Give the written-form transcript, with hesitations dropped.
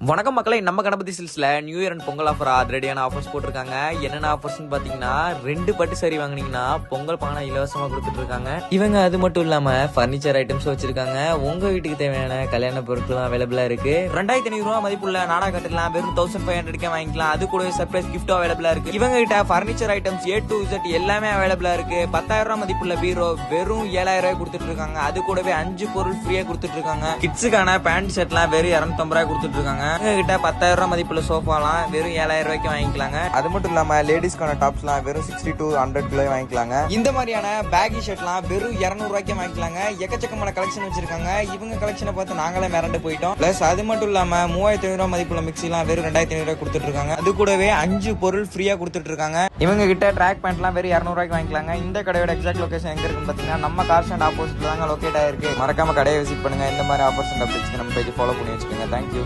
வணக்கம் மக்களை, நம்ம கணபதி சில்ஸ்ல new year and Pongal offer அதிரடியான ஆஃபர்ஸ் போட்டிருக்காங்க. என்னென்ன ஆஃபர்ஸ்னு பாத்தீங்கன்னா, 2 பட்டு சாரி வாங்கினீங்கன்னா பொங்கல் பானை இலவசமா கொடுத்துட்டு இருக்காங்க. இவங்க அது மட்டும் இல்லாம பர்னிச்சர் ஐட்டம்ஸ் வச்சிருக்காங்க. உங்க வீட்டுக்கு தேவையான கல்யாண பொருட்கள் அவைலபிளா இருக்கு. 2500 ரூபாய் மதிப்புள்ள நாடா கட்டலாம் வெறும் 1500 வாங்கிக்கலாம். அது கூட சர்ப்ரைஸ் கிஃப்ட் அவைலபிளா இருக்கு. இவங்க கிட்ட furniture items A to Z எல்லாமே அவைலபிளா இருக்கு. 10,000 ரூபாய் மதிப்புள்ள பீரோ வெறும் 7,000 ரூபாய் கொடுத்துட்டு இருக்காங்க. அது கூடவே 5 பொருள் ஃப்ரீயா கொடுத்துட்டு இருக்காங்க. கிட்ஸுக்கான பேண்ட் செட்லாம் வெறும் 250 ரூபாய் கொடுத்துட்டு இருக்காங்க. கிட்ட 10,000 ரூபாய் மதிப்புள்ள சோஃபாலாம் வெறும் 7,000 ரூபாய்க்கு வாங்கிக்கலாங்க. அது மட்டும் இல்லாம லேடிஸ்க்கான டாப்ஸ்லாம் வெறும் 60 to 100 வாங்கிக்கலாங்க. இந்த மாதிரியான பேகி ஷர்ட்லாம் வெறும் 200 ரூபாய்க்கு வாங்கிக்கலாங்க. எக்கச்சக்கமான கலெக்ஷன் வச்சிருக்காங்க. இவங்க கலெக்ஷனை பார்த்து நாங்களே மிரண்டு போயிட்டோம். பிளஸ் அது மட்டும் இல்லாம 3,500 ரூபாய் மதிப்புள்ள மிக்சிலாம் வெறும் 2,500 ரூபாய் கொடுத்துட்டு இருக்காங்க. அது கூடவே 5 பொருள் ஃப்ரீயா கொடுத்துட்டு இருக்காங்க. இவங்க கிட்ட ட்ராக் பேண்ட்லாம் வெறும் 200 ரூபாய்க்கு வாங்கிக்கலாங்க. இந்த கடையோட எக்ஸாக்ட் லொகேஷன் எங்க இருக்குன்னு பாத்தீங்கன்னா, நம்ம கார் ஸ்டாண்ட் ஆப்போசிட்ல தாங்க லொகேட் ஆயிருக்கு. மறக்காம கடையை விசிட் பண்ணுங்க. இந்த மாதிரி ஆஃபர்ஸ் அண்ட் அப்டேட்ஸ்க்கு நம்ம பேஜ் ஃபாலோ பண்ணி வச்சுக்கோங்க. தேங்க்யூ.